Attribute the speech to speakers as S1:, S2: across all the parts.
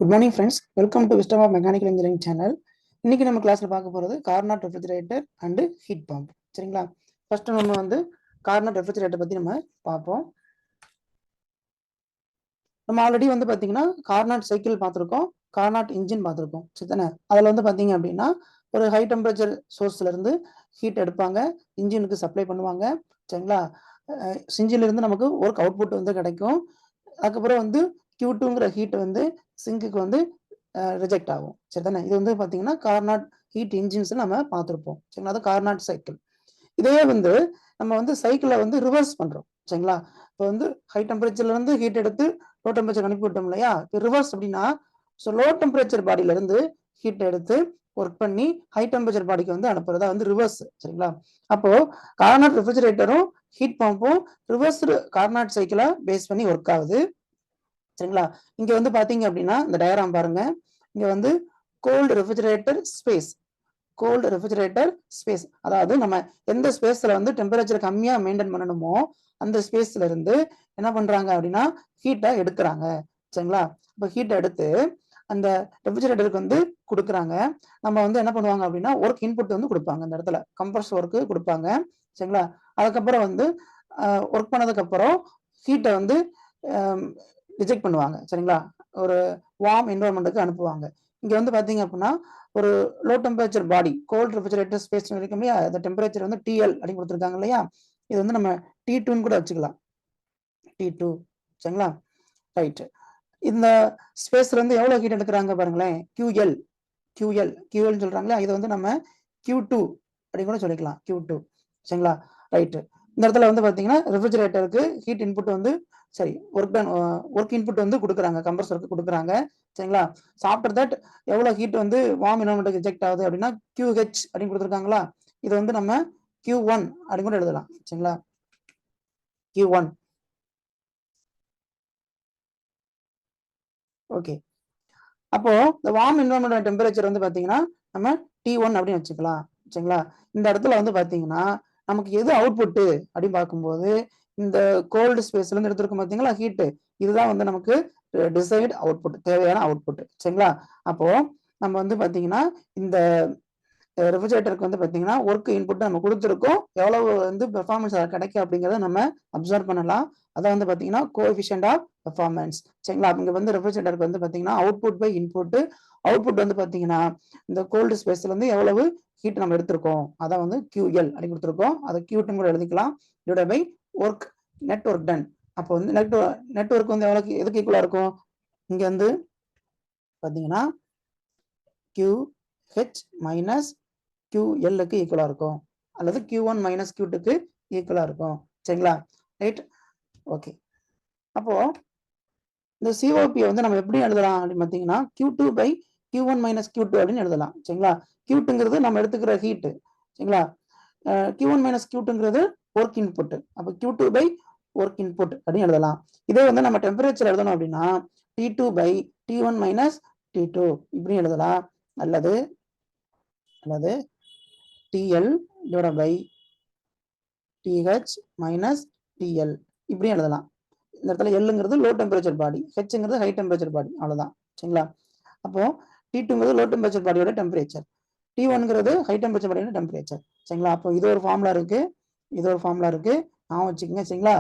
S1: Good morning friends, welcome to Wisdom of Mechanical Engineering channel. இன்னைக்கு நம்ம கிளாஸ்ல பார்க்க போறது Carnot refrigerator and heat pump. சரிங்களா? ஃபர்ஸ்ட் நம்ம வந்து Carnot refrigerator பத்தி நம்ம பார்ப்போம். நம்ம ஆல்ரெடி வந்து பாத்தீங்கன்னா Carnot சைக்கிள் பார்த்திருக்கோம், Carnot இன்ஜின் பார்த்திருக்கோம். சரிதானே? அதுல வந்து பாத்தீங்க அப்படின்னா ஒரு ஹை டெம்பரேச்சர் சோர்ஸ்ல இருந்து ஹீட் எடுப்பாங்க, இன்ஜினுக்கு சப்ளை பண்ணுவாங்க. சரிங்களா? இன்ஜின்ல இருந்து நமக்கு ஒர்க் அவுட்புட் வந்து கிடைக்கும். அதுக்கப்புறம் வந்து Q2ங்கிற ஹீட் வந்து சிங்குக்கு வந்து ரிஜெக்ட் ஆகும். சரிதானே? இது வந்து பாத்தீங்கன்னா கார்னாட் ஹீட் இன்ஜின்ஸ் நம்ம பார்த்திருப்போம். சரிங்களா? அது கார்னாட் சைக்கிள். இதே வந்து நம்ம வந்து சைக்கிளை வந்து ரிவர்ஸ் பண்றோம். சரிங்களா? இப்போ வந்து ஹை டெம்பரேச்சர்ல இருந்து ஹீட் எடுத்து லோ டெம்பரேச்சர் அனுப்பி விட்டோம் இல்லையா? இப்போ ரிவர்ஸ் அப்படின்னா லோ டெம்பரேச்சர் பாடியில இருந்து ஹீட் எடுத்து ஒர்க் பண்ணி ஹை டெம்பரேச்சர் பாடிக்கு வந்து அனுப்புறதா வந்து ரிவர்ஸ். சரிங்களா? அப்போ கார்னாட் ரெஃப்ரிஜரேட்டரும் ஹீட் பம்பும் ரிவர்ஸ் கார்னாட் சைக்கிளை பேஸ் பண்ணி ஒர்க் ஆகுது. சரிங்களா? இங்க வந்து பாத்தீங்க அப்படின்னா இந்த டயக்ராம் பாருங்க. இங்க வந்து cold refrigerator space, cold refrigerator space, அதாவது நம்ம எந்த ஸ்பேஸ்ல வந்து டெம்பரேச்சர் கம்மியா மெயின்டைன் பண்ணணுமோ அந்த ஸ்பேஸ்ல இருந்து என்ன பண்றாங்க அப்படின்னா ஹீட்டை எடுக்கிறாங்க. சரிங்களா? இப்போ ஹீட்டை எடுத்து அந்த ரெஃப்ரிஜரேட்டருக்கு வந்து கொடுக்குறாங்க. நம்ம வந்து என்ன பண்ணுவாங்க அப்படின்னா ஒர்க் இன்புட் வந்து கொடுப்பாங்க. அந்த இடத்துல கம்ப்ரஸ் ஒர்க்கு கொடுப்பாங்க. சரிங்களா? அதுக்கப்புறம் வந்து ஒர்க் பண்ணதுக்கு அப்புறம் ஹீட்டை வந்து ரிஜெக்ட் பண்ணுவாங்க. சரிங்களா? ஒரு வார்ம் என்வரன்மெண்ட்டுக்கு அனுப்புவாங்க. இங்க வந்து பாத்தீங்க அப்படின்னா ஒரு low temperature body cold refrigerator space இருக்கும் இல்லையா, அந்த டெம்பரேச்சர் வந்து TL அப்படின்னு கொடுத்துருக்காங்க இல்லையா, இது வந்து நம்ம T2ன்னு கூட வச்சுக்கலாம். T2. சரிங்களா? ரைட். இந்த ஸ்பேஸ்ல இருந்து எவ்வளவு ஹீட் எடுக்கிறாங்க பாருங்களேன், QL சொல்றாங்களா, இது வந்து நம்ம Q2 அப்படின்னு கூட சொல்லிக்கலாம். Q2. சரிங்களா? ரைட். இந்த இடத்துல வந்து பாத்தீங்கன்னா ரெஃப்ரிஜரேட்டருக்கு ஹீட் இன்புட் வந்து சரி ஒர்க் இன்புட் வந்து கொடுக்குறாங்க, கம்ப்ரஸருக்கு கொடுக்குறாங்க. சரிங்களா? ஆஃப்டர் தட் எவ்வளவு ஹீட் வந்து வார்ம் என்வரன்மெண்ட்டுக்கு ரிஜெக்ட் ஆகுது அப்படின்னா QH அப்படின்னு கொடுத்துருக்காங்களா, இது வந்து நம்ம Q1 அப்படின்னு கூட எழுதலாம். சரிங்களா? Q1. ஓகே. அப்போ இந்த வார்ம் என்வரன்மெண்ட் டெம்பரேச்சர் வந்து பாத்தீங்கன்னா நம்ம T1 அப்படின்னு வச்சுக்கலாம். சரிங்களா? இந்த இடத்துல வந்து பாத்தீங்கன்னா நமக்கு எது அவுட்புட் அப்படின்னு பார்க்கும்போது இந்த கோல்டு ஸ்பேஸ்ல இருந்து எடுத்துருக்கோம் பாத்தீங்களா ஹீட், இதுதான் வந்து நமக்கு டிசைட் அவுட்புட், தேவையான அவுட்புட். சரிங்களா? அப்போ நம்ம வந்து பாத்தீங்கன்னா இந்த ரெஃப்ரிஜரேட்டருக்கு வந்து பாத்தீங்கன்னா ஒர்க் இன்புட் நம்ம கொடுத்துருக்கோம், எவ்வளவு வந்து பெர்ஃபார்மன்ஸ் கிடைக்கும் அப்படிங்கிறத நம்ம அப்சர்வ் பண்ணலாம். அதை வந்து பாத்தீங்கன்னா கோஎஃபிஷியன்ட் ஆஃப் பெர்ஃபார்மன்ஸ். சரிங்களா? இங்க வந்து ரெஃப்ரிஜரேட்டருக்கு வந்து பாத்தீங்கன்னா அவுட்புட் பை இன்புட், அவுட்புட் வந்து பாத்தீங்கன்னா இந்த கோல்டு ஸ்பேஸ்ல இருந்து எவ்வளவு ஹீட் நம்ம எடுத்திருக்கோம் அதை வந்து QL அப்படி கொடுத்துருக்கோம், அதை Q2 கூட எழுதிக்கலாம், divided by work net work done. அப்போ வந்து நெட்வொர்க் வந்து எவ்வளவு எதுக்கு ஈக்குவலா இருக்கும், இங்க வந்து பாத்தீங்கன்னா QH மைனஸ் QLக்கு ஈக்குவலா இருக்கும், அல்லது Q1 மைனஸ் Q2க்கு ஈக்குவலா இருக்கும். சரிங்களா? ரைட். ஓகே. அப்போ இந்த COP வந்து நம்ம எப்படி எழுதலாம் அப்படின்னு பாத்தீங்கன்னா Q2 by Q1 minus Q2 அப்படின்னு எழுதலாம். சரிங்களா? Q2ங்கிறது நம்ம எடுத்துக்கிற ஹீட். சரிங்களா? Q1 minus Q2ங்கிறது work input. அப்போ Q2 பை ஒர்க் இன்புட் அப்படின்னு எழுதலாம். இதே வந்து நம்ம டெம்பரேச்சர் எழுதணும் அப்படின்னா T2 by T1 minus T2 இப்படி எழுதலாம், அல்லது TL divide by TH minus TL இப்படி எழுதலாம். இந்த இடத்துல Lங்கிறது லோ டெம்பரேச்சர் பாடி, Hங்கிறது ஹை டெம்பரேச்சர் பாடி, அவ்வளவுதான். சரிங்களா? அப்போ T2ங்கிறது லோ டெம்பரேச்சர் பாடியோட டெம்பரேச்சர், T1ங்கிறது ஹை டெம்பரேச்சர் பாடியோட டெம்பரேச்சர். சரிங்களா? அப்போ இது ஒரு ஃபார்முலா இருக்கு, இது ஒரு ஃபார்முலா இருக்கு, நான் வச்சுக்கோங்க. சரிங்களா?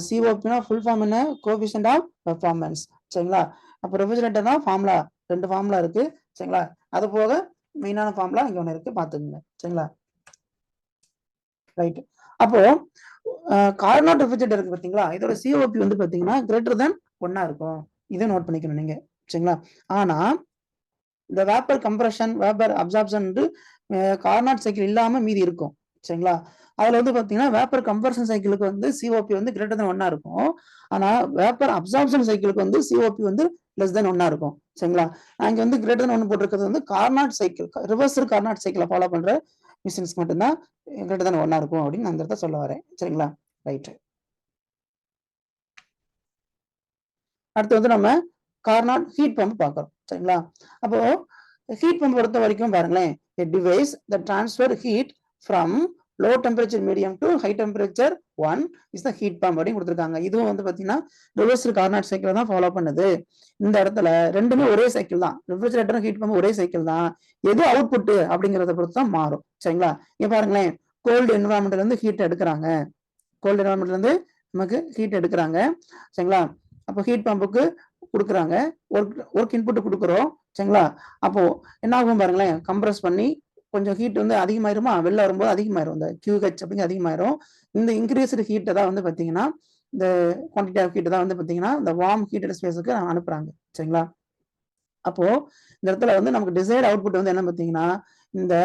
S1: COPனா ஃபுல் ஃபார்ம் என்ன, கோஎஃபிஷியன்ட் ஆஃப் பெர்ஃபார்மன்ஸ். சரிங்களா? அப்போ ரெஃப்ரிஜரேட்டர்னா ஃபார்முலா, 2 ஃபார்முலா இருக்கு. சரிங்களா? அது போக மெயினான ஃபார்முலா இங்க ஒன்று இருக்கு, பாத்துக்கோங்க. சரிங்களா? ரைட். அப்போ கார்னாட் ரெஃப்ரிஜரேட்டர் இருக்கு பாத்தீங்களா, இதோட COP வந்து பாத்தீங்கன்னா கிரேட்டர் தென் 1 இருக்கும். இதை நோட் பண்ணிக்கணும் நீங்க. சரிங்களா? ஆனா இந்த vapour compression, vapour absorption Carnot cycle இல்லாம மீதி இருக்கும். சரிங்களா? அதுல வந்து பாத்தீங்கன்னா வேப்பர் கம்ப்ரஷன் சைக்கிளுக்கு வந்து COP வந்து கிரேட்டர் தென் 1 இருக்கும். ஆனா வேப்பர் அப்சார்ப்ஷன் சைக்கிளுக்கு வந்து COP வந்து லெஸ் தென் 1 இருக்கும். சரிங்களா? அங்க வந்து கிரேட்டர் தென் 1 போட்டிருக்கிறது வந்து கார்னாட் சைக்கிள், ரிவர்சல் கார்னாட் சைக்கிளை ஃபாலோ பண்ற மிஷின்ஸ் மட்டும்தான் கிரேட்டர் தென் 1 இருக்கும் அப்படின்னு நான் அந்த இடத்த சொல்ல வரேன். சரிங்களா? ரைட். அடுத்து வந்து நம்ம கார்னாட் ஹீட் பம்ப் பார்க்கறோம். சரிங்களா? அப்போ ஹீட் பம்ப் பொறுத்த வரைக்கும் பாருங்களேன், a device that transfer heat from low temperature medium to high temperature 1 is the heat pump அப்படின்னு கொடுத்துருக்காங்க. இதுவும் வந்து பாத்தீங்கன்னா ரிவர்ஸ்டு கார்னாட் சைக்கிள் தான் ஃபாலோ பண்ணுது. இந்த இடத்துல ரெண்டுமே ஒரே சைக்கிள் தான், ரெஃப்ரிஜரேட்டரும் ஹீட் பம்ப் ஒரே சைக்கிள் தான். எது அவுட்புட் அப்படிங்கறத பொறுத்து தான் மாறும். சரிங்களா? இங்க பாருங்களேன், கோல்டு என்வரான்மெண்ட்ல இருந்து ஹீட் எடுக்கிறாங்க, கோல்டு என்வரான்மெண்ட்ல இருந்து நமக்கு ஹீட் எடுக்கிறாங்க. சரிங்களா? அப்போ ஹீட் பம்புக்கு கொடுக்குறாங்க, ஒர்க் இன்புட் கொடுக்குறோம். சரிங்களா? அப்போ என்ன ஆகும் பாருங்களேன், கம்ப்ரஸ் பண்ணி கொஞ்சம் ஹீட் வந்து அதிகமாயிருமா, வெளில வரும்போது அதிகமாயிரும், இந்த QH அப்படிங்க அதிகமாயிரும். இந்த இன்க்ரீஸ்டு ஹீட்டை தான் வந்து பார்த்தீங்கன்னா, இந்த குவான்டிட்டி ஆஃப் ஹீட்டை தான் வந்து பார்த்தீங்கன்னா இந்த வார்ம் ஹீட்டட் ஸ்பேஸுக்கு அனுப்புறாங்க. சரிங்களா? அப்போ இந்த இடத்துல வந்து நமக்கு டிசைர்ட் அவுட்புட் வந்து என்ன பார்த்தீங்கன்னா, இந்த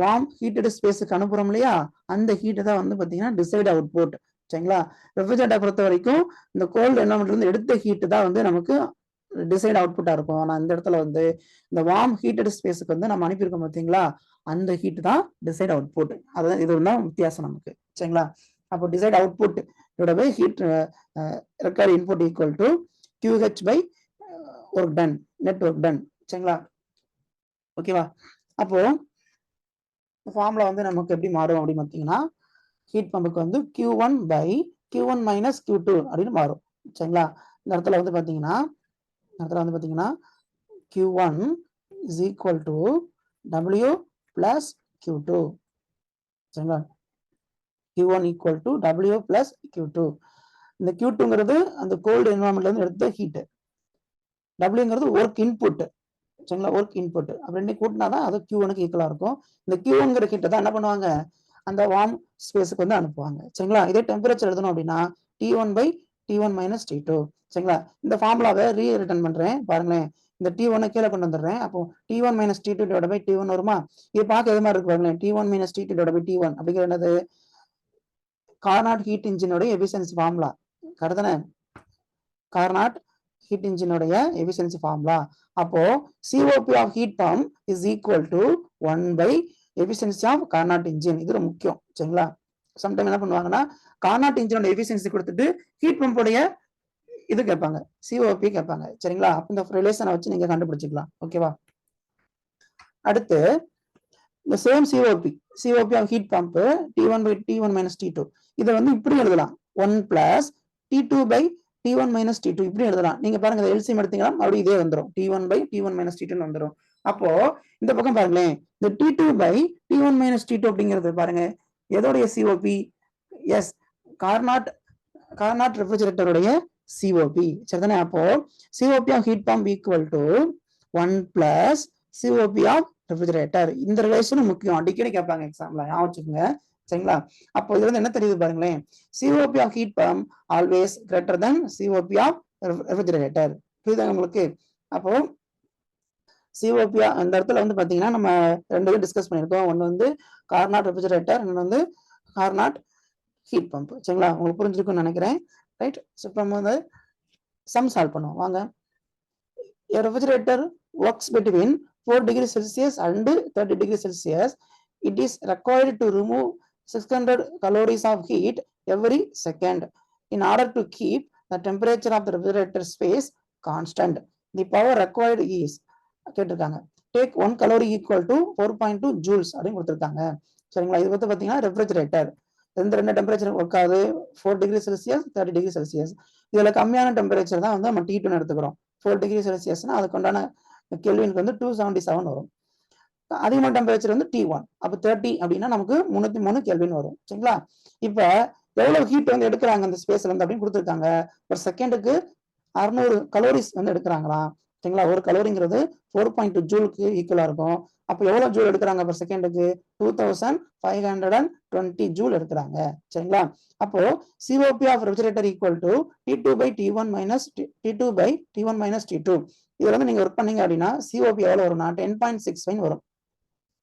S1: வார்ம் ஹீட்டட் ஸ்பேஸுக்கு அனுப்புறோம் இல்லையா, அந்த ஹீட்டை தான் வந்து பார்த்தீங்கன்னா டிசைர்ட் அவுட்புட். சரிங்களா? ரெஃப்ரிஜரேட்டரை பொறுத்த வரைக்கும் இந்த கோல்டு என்வரான்மெண்ட்ல இருந்து எடுத்த ஹீட் தான் வந்து நமக்கு டிசைட் அவுட்புட்டா இருக்கும். ஆனா இந்த இடத்துல வந்து இந்த வார்ம் ஹீட்டட் ஸ்பேஸுக்கு வந்து நம்ம அனுப்பியிருக்கோம் பார்த்தீங்களா, அந்த ஹீட் தான் டிசைட் அவுட்புட். அதான் இது தான் வித்தியாசம் நமக்கு. சரிங்களா? அப்போ டிசைட் அவுட்புட் இதோட by heat required input equal to QH by work done, net work done. சரிங்களா? ஓகேவா? அப்போ ஃபார்முலா வந்து நமக்கு எப்படி மாறும் அப்படின்னு பார்த்தீங்கன்னா, ஹீட் பம்புக்கு வந்து Q1 by Q1 minus Q2 அப்படின்னு மாறும். சரிங்களா? இந்த இடத்துல வந்து பார்த்தீங்கன்னா Q1 is equal to W plus Q2. சரிங்களா? Q1 equal to W plus Q2. இந்த Q2ங்கிறது அந்த கோல்டு என்வரான்மெண்ட்ல இருந்து எடுத்த ஹீட், Wங்கிறது ஒர்க் இன்புட். சரிங்களா? ஒர்க் இன்புட் அப்படின்னு கூட்டினாதான் அது Q1க்கு ஈக்குவலா இருக்கும். இந்த Q1ங்கிற ஹீட்டை தான் என்ன பண்ணுவாங்க, அந்த வார்ம் ஸ்பேஸுக்கு வந்து அனுப்புவாங்க. சரிங்களா? இதே டெம்பரேச்சர் எழுதணும் அப்படின்னா T1 by T1 minus T2. சரிங்களா? இந்த ஃபார்முலாவை ரிட்டர்ன் பண்றேன் பாருங்களேன், இந்த T1 கீழே கொண்டு வந்துடுறேன். அப்போ T1 minus T2 divide by T1 வருமா? இது பார்க்க எது மாதிரி இருக்கு பாருங்களேன், T1 minus T2 divide by T1 அப்படிங்கிற என்னது, கார்னாட் ஹீட் இன்ஜினோட எஃபிஷியன்சி ஃபார்முலா. கரெக்டானே? கார்னாட் ஹீட் இன்ஜினோடைய எஃபிஷியன்சி ஃபார்முலா. அப்போ COP of heat pump is equal to 1 by efficiency of Carnot engine. இது ரொம்ப முக்கியம். சரிங்களா? சம்டைம் என்ன பண்ணுவாங்கன்னா, கார்னாட் இன்ஜினோட எஃபிஷியன்சி கொடுத்துட்டு ஹீட் பம்போடைய இது கேட்பாங்க, COP கேட்பாங்க. சரிங்களா? அப்ப இந்த ரிலேஷனை வச்சு நீங்க கண்டுபிடிச்சிக்கலாம். ஓகேவா? அடுத்து இந்த same COP of heat pump T1 by T1 minus T2 இதை வந்து இப்படி எழுதலாம், 1 plus T2 by T1 minus T2 இப்படி எழுதலாம். நீங்க பாருங்க, எல்சிஎம் எடுத்தீங்கன்னா மறுபடியும் இதே வந்துடும், T1 by T1 minus T2 வந்துடும். அப்போ இந்த பக்கம் பாருங்களேன், இந்த T2 by T1 minus T2 அப்படிங்கிறது பாருங்க எதோடைய COP, எஸ் கார்னாட் ரெஃப்ரிஜரேட்டருடைய COP. சரிதானே? அப்போ COP of heat pump equal to 1 plus COP of refrigerator. இந்த ரிலேஷன் முக்கியம், அடிக்கடி கேட்பாங்க எக்ஸாம்ல, ஞாபகம் வச்சுக்கோங்க. சரிங்களா? அப்போ இதுல இருந்து என்ன தெரியுது பாருங்களேன், COP of heat pump always greater than COP of refrigerator. புரியுதா உங்களுக்கு? அப்போ COP அந்த இடத்துல வந்து பாத்தீங்கன்னா நம்ம ரெண்டு டிஸ்கஸ் பண்ணியிருக்கோம். ஒன்னு வந்து கார்னாட் ரெஃப்ரிஜரேட்டர், இன்னொன்று வந்து கார்னாட் ஹீட் பம்ப். சரிங்களா? உங்களுக்கு புரிஞ்சிருக்கும்னு நினைக்கிறேன். ரைட்? இப்போ நம்ம வந்து சம் சால்வ் பண்ணுவோம் வாங்க. A refrigerator works between 4 degrees Celsius and 30 degrees Celsius. It is required to remove 600 calories of heat every second in order to keep the temperature of the refrigerator space constant. The power required is கேட்டிருக்காங்க. Take 1 calorie equal to 4.2 joules அப்படின்னு கொடுத்துருக்காங்க. சரிங்களா? இது வந்து பார்த்தீங்கன்னா refrigerator ரெண்டு temperature work ஆகுது, 4 degree Celsius 30 degree Celsius. இதுல கம்மியான டெம்பரேச்சர் தான் வந்து நம்ம T2 எடுத்துக்கிறோம். 4 டிகிரி செல்சியஸ்னா அதுக்கு உண்டான கெல்வினுக்கு வந்து 277 வரும். அதிகமான டெம்பரேச்சர் வந்து T1, அப்போ 30 அப்படின்னா நமக்கு 303 கெல்வின் வரும். சரிங்களா? இப்ப எவ்வளவு ஹீட் வந்து எடுக்கிறாங்க அந்த ஸ்பேஸ்ல இருந்து அப்படின்னு கொடுத்துருக்காங்க. ஒரு செகண்டுக்கு 600 கலோரிஸ் வந்து எடுக்கிறாங்களா? சரிங்களா? ஒரு கலோரிங்கிறது 4.2 ஜூலுக்கு ஈக்குவலா இருக்கும். அப்போ எவ்வளவு ஜூல் எடுக்கிறாங்க பர் செகண்டுக்கு? 2520 ஜூல் எடுக்கிறாங்க. சரிங்களா? அப்போ COP of refrigerator equal to T2 by T1 minus T2 by T1 minus T2. இதுல வந்து நீங்க ஒர்க் பண்ணீங்க அப்படின்னா COP எவ்வளவு வரும்னா 10.69 வரும்.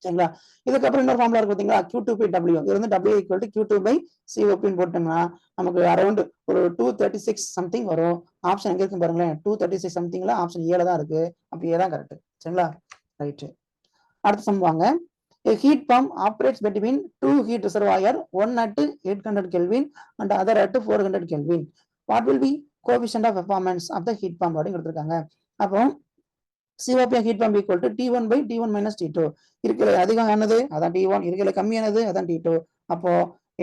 S1: சரிங்களா? இதுக்கப்புறம் இன்னொரு ஃபார்முலா இருக்கு பாத்தீங்களா, Q2 பை W. இது வந்து W equal to Q2 by COP போட்டோம்னா நமக்கு அரௌண்ட் ஒரு 236 சம்திங் வரும். ஆப்ஷன் எங்க இருக்கு பாருங்களேன், 236 சம்திங்ல ஆப்ஷன் ஏல தான் இருக்கு. அப்ப ஏ தான் கரெக்ட். சரிங்களா? ரைட். அடுத்து சம் வாங்க. A heat pump operates between two heat reservoir, one at 800 Kelvin and other at 400 Kelvin. What will be coefficient of performance of the heat pump அப்படின்னு கொடுத்துருக்காங்க. அப்போ COP heat pump equal to T1 by T1 minus T2. இருக்கிற அதிகமானது அதான் T1, இருக்கிற கம்மியானது அதான் T2. அப்போ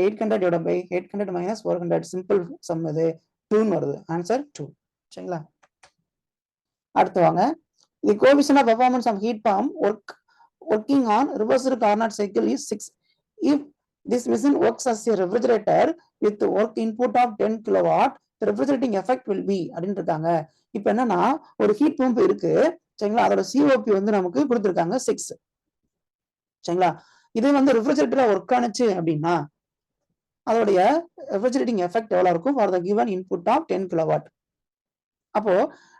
S1: 800 divided by 800 minus 400 simple some இது 2 வருது. ஆன்சர் 2. சரிங்களா? அடுத்து வாங்க. The coefficient of performance of heat pump working on reversed Carnot cycle is 6. If this machine works as a refrigerator with work input of 10 kilowatt, the refrigerating effect will be அப்படின்னு இருக்காங்க. இப்போ என்னன்னா ஒரு heat pump இருக்கு. சரிங்களா? அதோட COP வந்து நமக்கு கொடுத்துருக்காங்க 6. சரிங்களா? இது வந்து ரெஃப்ரிஜரேட்டரா ஒர்க் ஆனிச்சு அப்படின்னா அதோடைய ரெஃப்ரிஜரேட்டிங் எஃபெக்ட் எவ்வளவு இருக்கும் for the given input of 10 kilowatt. அப்போ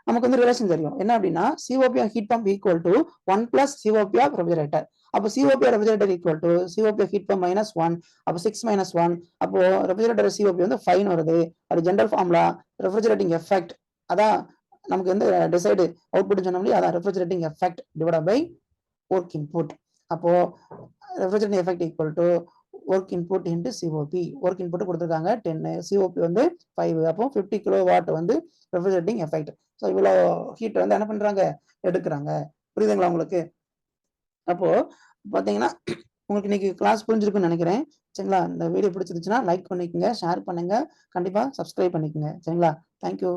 S1: நமக்கு வந்து ரிலேஷன் தெரியும். என்ன அப்படின்னா COP of heat pump equal to 1 plus COP of refrigerator. அப்போ COP of refrigerator equal to COP of heat pump minus 1. அப்போ 6 மைனஸ் 1. அப்போ ரெஃப்ரிஜரேட்டர் COP வந்து 5 வருது. அது ஜென்ரல் ஃபார்முலா ரெஃப்ரிஜரேட்டிங் எஃபெக்ட். அதான் நமக்கு வந்து டிசைடு அவுட்புட் சொன்ன முடியும். அதான் refrigerating effect divided by work input. அப்போ refrigerating effect equal to work input into COP. Work input கொடுத்துருக்காங்க 10, COP வந்து 5. அப்போ 50 கிலோவாட் வந்து ரெஃப்ரிஜரேட்டிங் எஃபெக்ட். ஸோ இவ்வளோ ஹீட் வந்து என்ன பண்றாங்க எடுக்கிறாங்க. புரியுதுங்களா உங்களுக்கு? அப்போ பார்த்தீங்கன்னா உங்களுக்கு இன்னைக்கு கிளாஸ் புரிஞ்சிருக்குன்னு நினைக்கிறேன். சரிங்களா? இந்த வீடியோ பிடிச்சிருந்துச்சுன்னா லைக் பண்ணிக்கோங்க, ஷேர் பண்ணுங்க, கண்டிப்பா சப்ஸ்கிரைப் பண்ணிக்கோங்க. சரிங்களா? தேங்க்யூ.